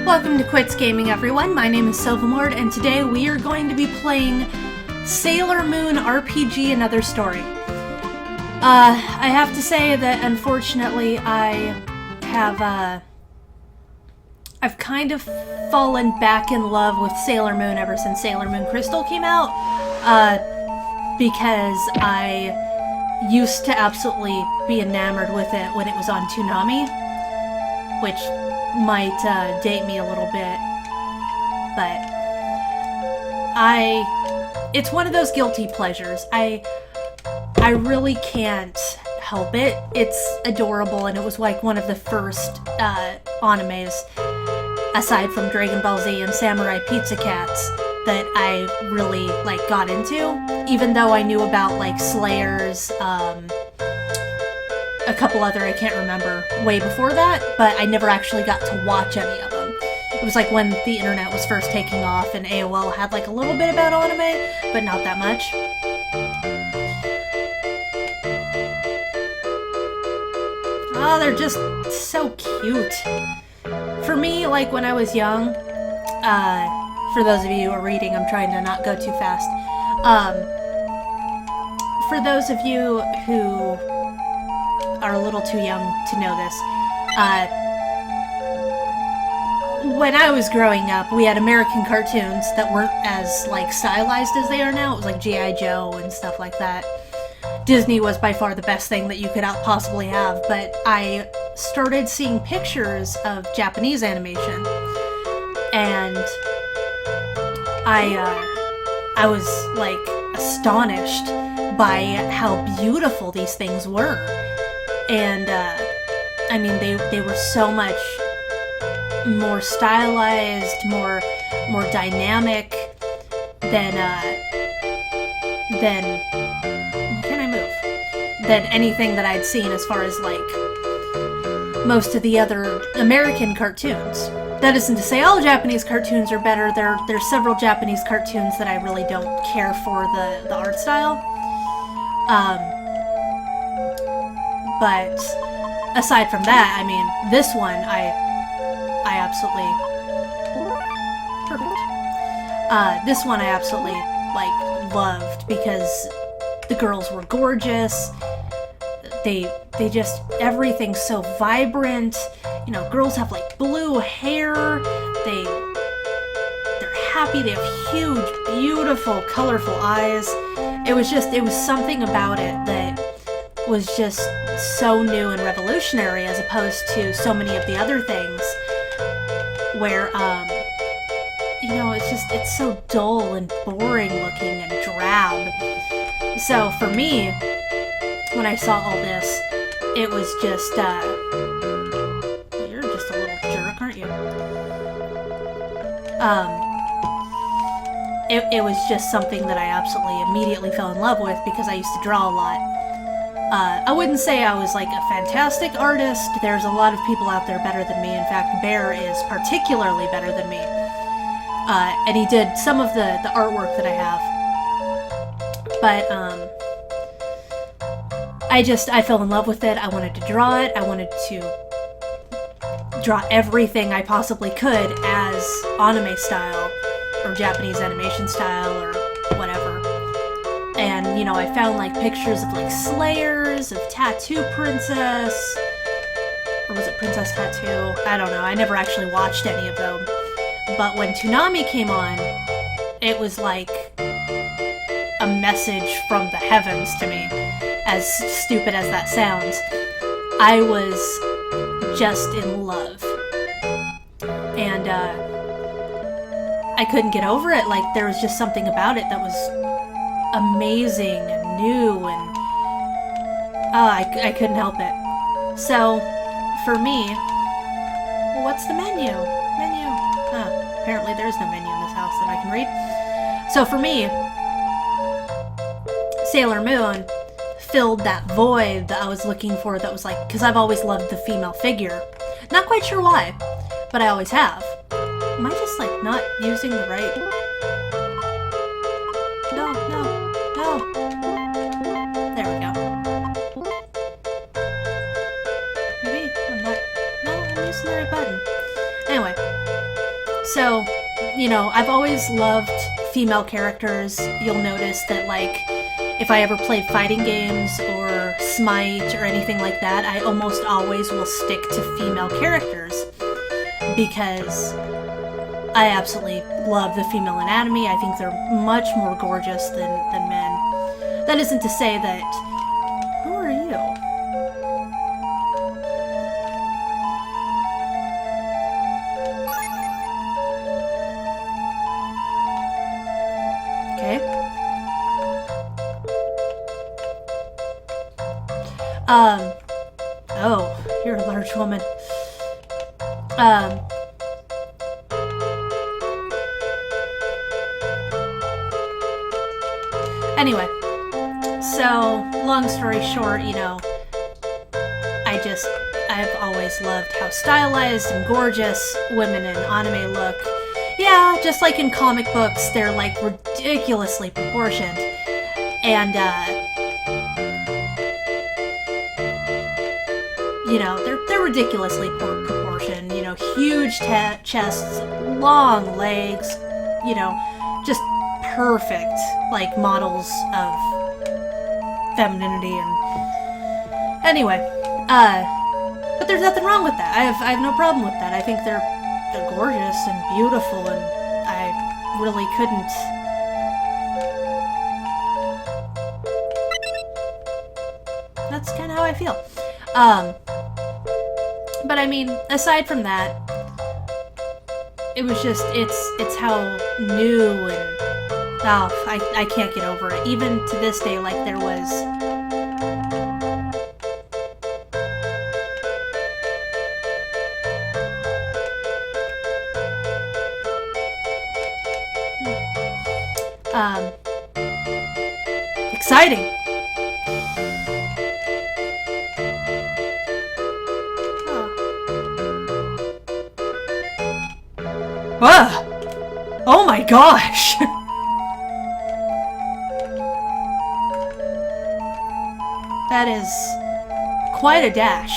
Welcome to Quits Gaming, everyone. My name is Silvermord, and today we are going to be playing Sailor Moon RPG Another Story. I have to say that unfortunately I've kind of fallen back in love with Sailor Moon ever since Sailor Moon Crystal came out, because I used to absolutely be enamored with it when it was on Toonami, which might date me a little bit, but it's one of those guilty pleasures. I really can't help it. It's adorable, and it was like one of the first animes, aside from Dragon Ball Z and Samurai Pizza Cats, that I really got into, even though I knew about Slayers, a couple other I can't remember way before that, but I never actually got to watch any of them. It was when the internet was first taking off and AOL had a little bit about anime, but not that much. Oh, they're just so cute. For me, when I was young, for those of you who are reading, I'm trying to not go too fast. For those of you who are a little too young to know this, when I was growing up, we had American cartoons that weren't as stylized as they are now. It was G.I. Joe and stuff like that. Disney was by far the best thing that you could possibly have, but I started seeing pictures of Japanese animation, and I was astonished by how beautiful these things were. And, I mean, they were so much more stylized, more dynamic than anything that I'd seen as far as, most of the other American cartoons. That isn't to say all Japanese cartoons are better. There's several Japanese cartoons that I really don't care for the art style. But aside from that, I mean, this one I absolutely perfect. This one I absolutely loved because the girls were gorgeous. They just, everything's so vibrant. You know, girls have blue hair. They're happy. They have huge, beautiful, colorful eyes. It was something about it that was just so new and revolutionary, as opposed to so many of the other things where, it's so dull and boring looking and drab. So for me, when I saw all this, it was just, you're just a little jerk, aren't you? It was just something that I absolutely immediately fell in love with because I used to draw a lot. I wouldn't say I was a fantastic artist. There's a lot of people out there better than me. In fact, Bear is particularly better than me. And he did some of the artwork that I have. But, I fell in love with it. I wanted to draw it. I wanted to draw everything I possibly could as anime style, or Japanese animation style, or whatever. And, I found, pictures of, Slayers, of Tattoo Princess, or was it Princess Tattoo? I don't know. I never actually watched any of them. But when Toonami came on, it was a message from the heavens to me. As stupid as that sounds, I was just in love. And, I couldn't get over it. There was just something about it that was amazing and new, and I couldn't help it. So, for me, well, what's the menu? Apparently there's no menu in this house that I can read. So for me, Sailor Moon filled that void that I was looking for, that was because I've always loved the female figure. Not quite sure why, but I always have. Am I just not using the right... No. There we go. Maybe I'm not... No, I'm using the right button. Anyway, So, you know, I've always loved female characters. You'll notice that, like, if I ever play fighting games or Smite or anything like that, I almost always will stick to female characters because I absolutely love the female anatomy. I think they're much more gorgeous than men. That isn't to say that... Who are you? Okay. Oh, you're a large woman. Anyway, so, long story short, you know, I've always loved how stylized and gorgeous women in anime look. Yeah, just like in comic books, they're, like, ridiculously proportioned. And, you know, they're ridiculously proportioned, you know, huge chests, long legs, you know, just perfect, like, models of femininity. And anyway, but there's nothing wrong with that. I have no problem with that. I think they're gorgeous and beautiful, and I really couldn't. That's kind of how I feel. But I mean, aside from that, it was just, it's how new and, oh, I can't get over it. Even to this day, like, there was... exciting! Oh my gosh! That is quite a dash.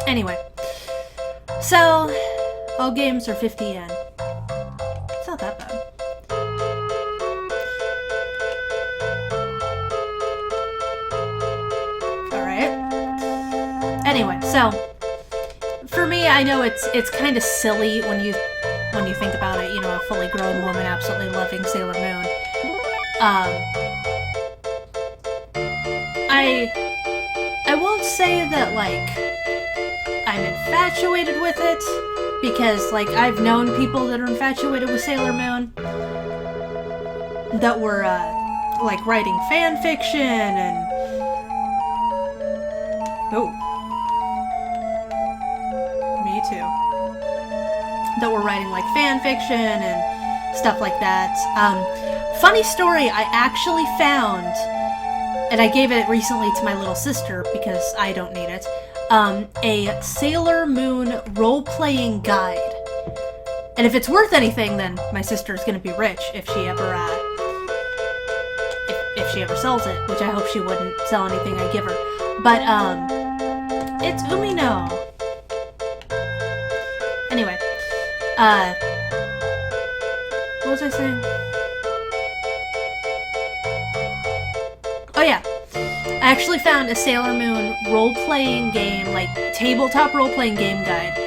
Anyway, so all games are 50 yen. It's not that bad. Anyway, so for me, I know it's kind of silly when you think about it. You know, a fully grown woman absolutely loving Sailor Moon. I won't say that, like, I'm infatuated with it, because, like, I've known people that are infatuated with Sailor Moon that were like writing fan fiction and that were writing, like, fan fiction and stuff like that. Funny story, I actually found, and I gave it recently to my little sister because I don't need it, a Sailor Moon role-playing guide. And if it's worth anything, then my sister's gonna be rich if she ever, if she ever sells it, which I hope she wouldn't sell anything I give her. But, it's Umino. Anyway, what was I saying? Oh yeah, I actually found a Sailor Moon role-playing game, like, tabletop role-playing game guide,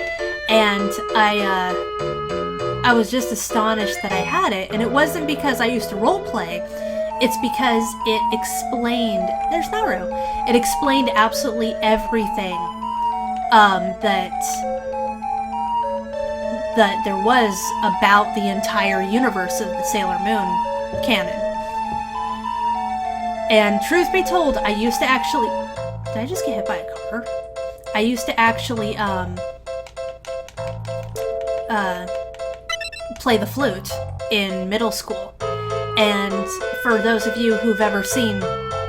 and I was just astonished that I had it, and it wasn't because I used to role-play, it's because it explained, there's Naru, it explained absolutely everything, that there was about the entire universe of the Sailor Moon canon. And truth be told, I used to actually... Did I just get hit by a car? I used to actually, play the flute in middle school. And for those of you who've ever seen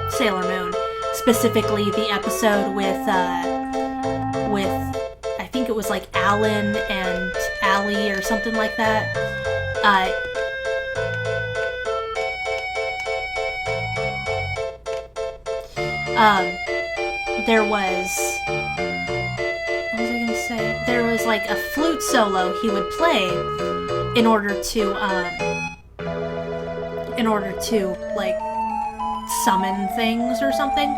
Sailor Moon, specifically the episode with I think it was like Alan and Allie or something like that. there was... What was I gonna say? There was like a flute solo he would play in order to like summon things or something.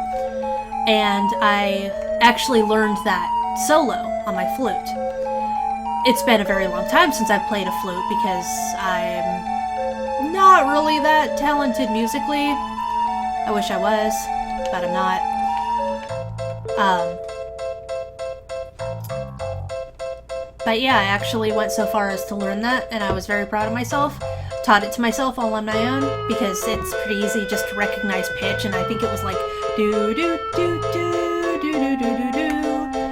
And I actually learned that solo on my flute. It's been a very long time since I've played a flute because I'm not really that talented musically. I wish I was, but I'm not. But yeah, I actually went so far as to learn that, and I was very proud of myself. Taught it to myself all on my own because it's pretty easy just to recognize pitch, and I think it was like do do do do do do do do do.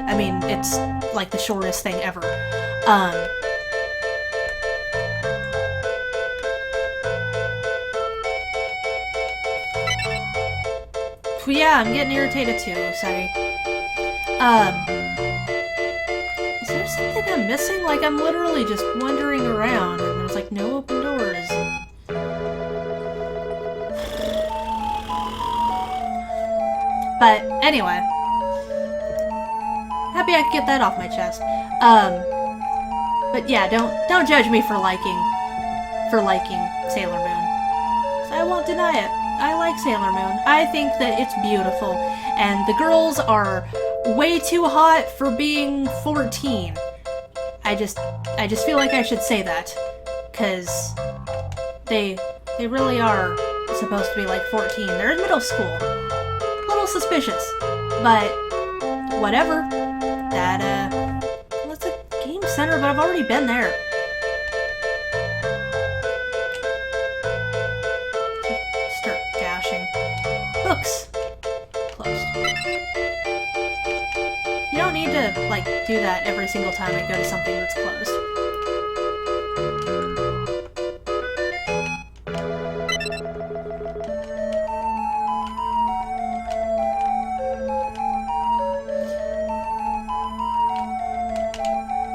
I mean, it's like the shortest thing ever. Yeah, I'm getting irritated too, sorry. Is there something I'm missing? Like, I'm literally just wandering around and there's like no open doors. But anyway, happy I could get that off my chest. But yeah, don't judge me for liking Sailor Moon. So I won't deny it. I like Sailor Moon. I think that it's beautiful, and the girls are way too hot for being 14. I just feel like I should say that, cause they really are supposed to be like 14. They're in middle school. A little suspicious, but whatever. That's a game center, but I've already been there. Start dashing. Books. Closed. You don't need to, like, do that every single time I go to something that's closed.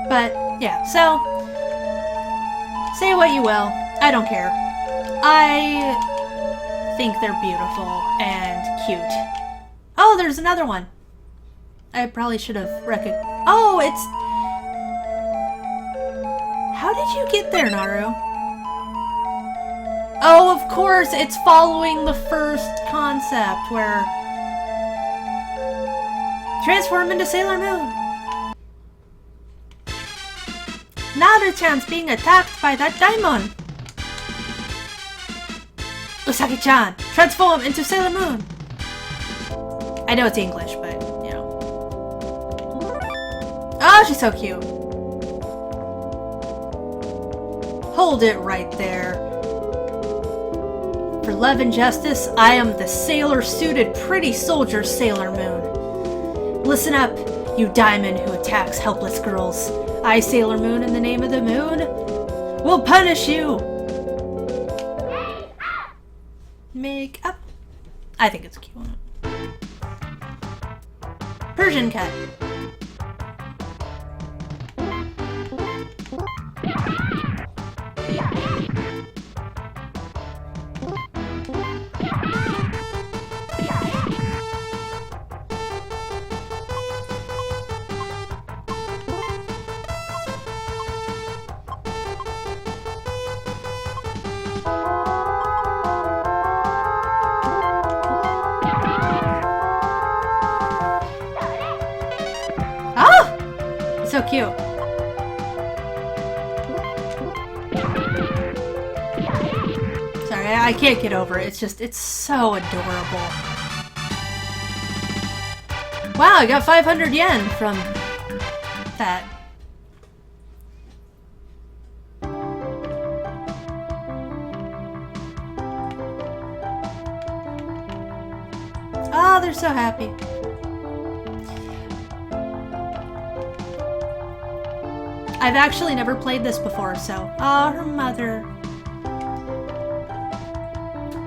But, yeah, so, say what you will, I don't care. I think they're beautiful and cute. Oh, there's another one. I probably should have recognized. Oh, it's... How did you get there, Naru? Oh, of course, it's following the first concept where... Transform into Sailor Moon! Naru-chan's being attacked by that daimon! Usagi-chan, transform into Sailor Moon! I know it's English, but, you know. Oh, she's so cute! Hold it right there. For love and justice, I am the sailor-suited pretty soldier Sailor Moon. Listen up, you diamond who attacks helpless girls. I, Sailor Moon, in the name of the moon, will punish you! Make up. I think it's cute. Persian cut. So cute. Sorry, I can't get over it. It's so adorable. Wow, I got 500 yen from that. Oh, they're so happy. I've actually never played this before, so... Oh, her mother.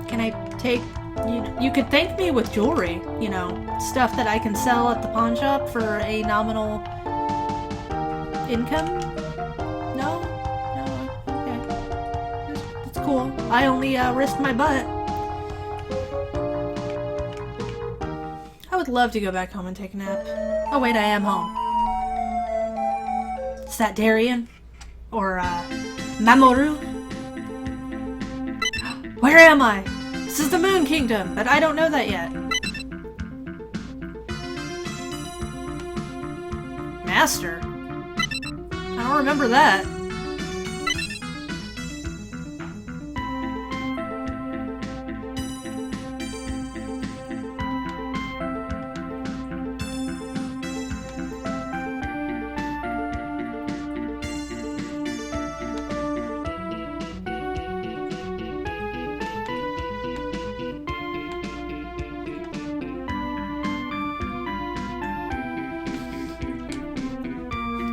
Can I take... You could thank me with jewelry, you know, stuff that I can sell at the pawn shop for a nominal income? No? No? Okay. That's cool. I only risked my butt. would love to go back home and take a nap. Oh wait, I am home. Is that Darien? Or, Mamoru? Where am I? This is the Moon Kingdom, but I don't know that yet. Master? I don't remember that.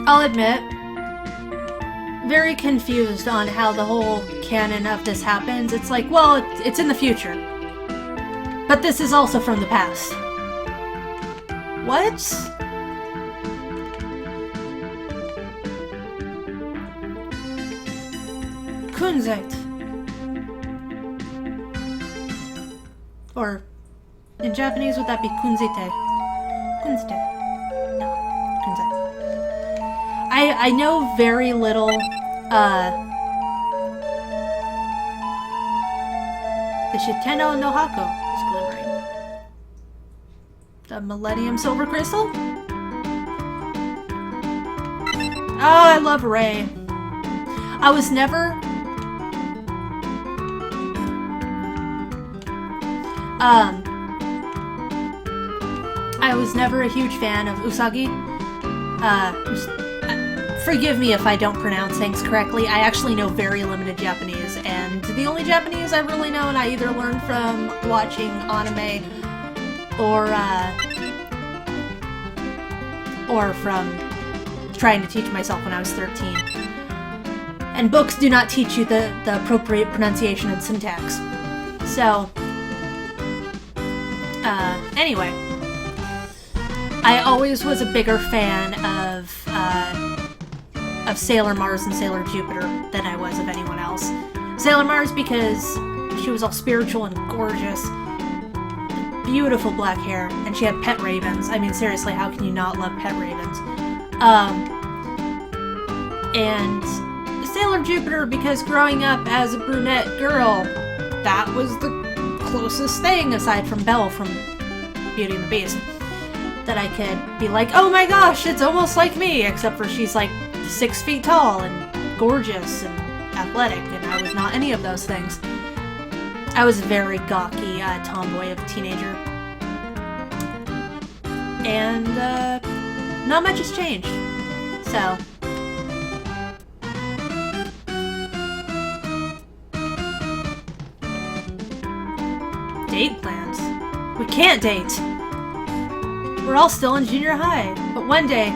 I'll admit, very confused on how the whole canon of this happens. It's like, well, it's in the future. But this is also from the past. What? Kunzite. Or, in Japanese, would that be kunzite? Kunzite. No, kunzite. I know very little, the Shiteno no Hako is glimmering. The Millennium Silver Crystal? Oh, I love Ray. I was never... I was never a huge fan of Usagi. Forgive me if I don't pronounce things correctly. I actually know very limited Japanese, and the only Japanese I really know, and I either learned from watching anime or from trying to teach myself when I was 13. And books do not teach you the appropriate pronunciation and syntax. So, anyway. I always was a bigger fan of Sailor Mars and Sailor Jupiter than I was of anyone else. Sailor Mars because she was all spiritual and gorgeous. Beautiful black hair, and she had pet ravens. I mean, seriously, how can you not love pet ravens? And Sailor Jupiter because growing up as a brunette girl, that was the closest thing, aside from Belle from Beauty and the Beast, that I could be like, oh my gosh, it's almost like me, except for she's like 6 feet tall and gorgeous and athletic, and I was not any of those things. I was a very gawky tomboy of a teenager. And not much has changed. So... Date plans? We can't date! We're all still in junior high, but one day,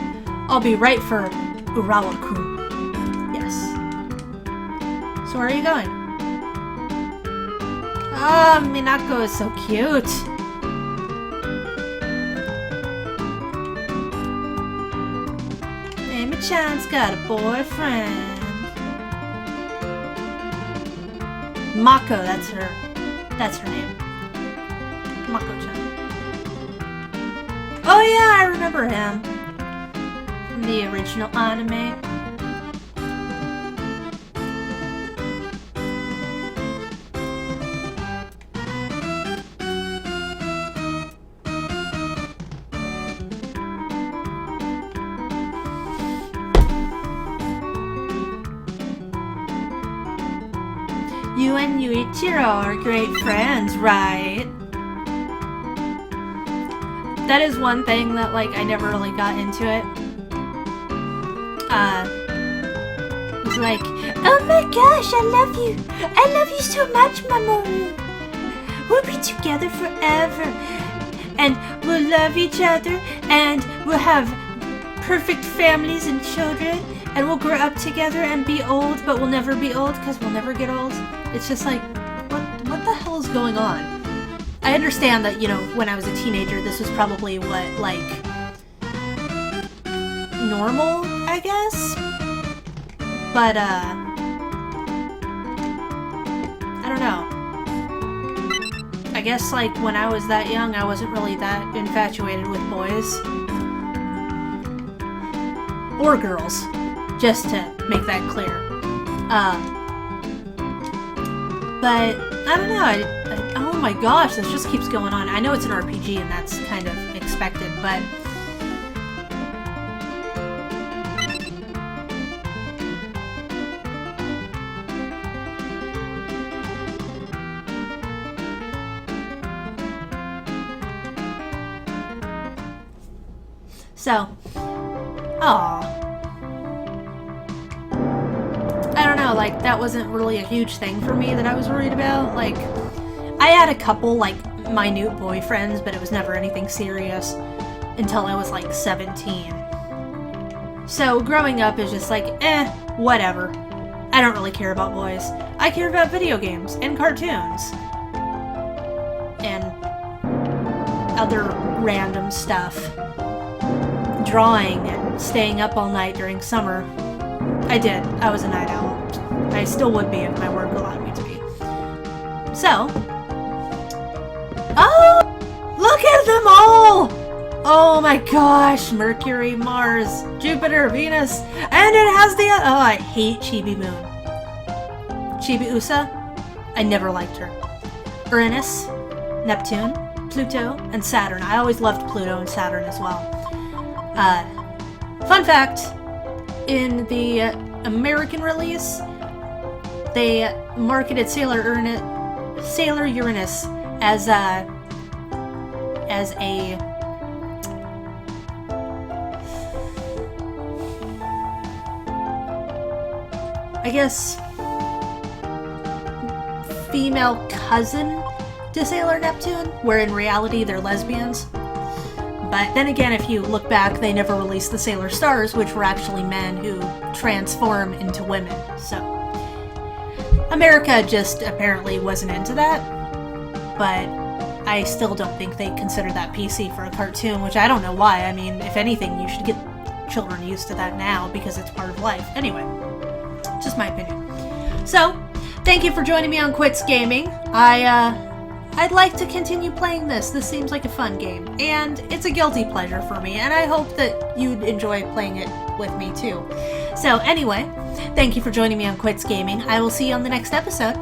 I'll be right for Urawa-kun. Yes. So where are you going? Ah, Minako is so cute. Amy-chan's got a boyfriend. Mako, that's her name. Mako-chan. Oh yeah, I remember him. From the original anime. You and Yuichiro are great friends, right? That is one thing that, like, I never really got into it. It was like, oh my gosh, I love you. I love you so much, Mamoru. We'll be together forever. And we'll love each other. And we'll have perfect families and children. And we'll grow up together and be old, but we'll never be old because we'll never get old. It's just like, what the hell is going on? I understand that, you know, when I was a teenager, this was probably what, like, normal, I guess? But, I don't know. I guess, like, when I was that young, I wasn't really that infatuated with boys. Or girls. Just to make that clear. But, I don't know, oh my gosh, this just keeps going on. I know it's an RPG and that's kind of expected, but... So, aw. I don't know, like, that wasn't really a huge thing for me that I was worried about. Like, I had a couple, like, minute boyfriends, but it was never anything serious until I was, like, 17. So, growing up is just like, whatever. I don't really care about boys. I care about video games and cartoons. And other random stuff. Drawing and staying up all night during summer. I did. I was a night owl. I still would be if my work allowed me to be. So. Oh! Look at them all! Oh my gosh. Mercury, Mars, Jupiter, Venus, and it has the... Oh, I hate Chibi Moon. Chibi Usa? I never liked her. Uranus, Neptune, Pluto, and Saturn. I always loved Pluto and Saturn as well. Fun fact, in the American release, they marketed Sailor Uranus as a I guess female cousin to Sailor Neptune, where in reality they're lesbians. But then again, if you look back, they never released the Sailor Stars, which were actually men who transform into women. So, America just apparently wasn't into that. But I still don't think they consider that PC for a cartoon, which I don't know why. I mean, if anything, you should get children used to that now because it's part of life. Anyway, just my opinion. So, thank you for joining me on Quits Gaming. I'd like to continue playing this. This seems like a fun game, and it's a guilty pleasure for me, and I hope that you'd enjoy playing it with me too. So anyway, thank you for joining me on Quits Gaming. I will see you on the next episode.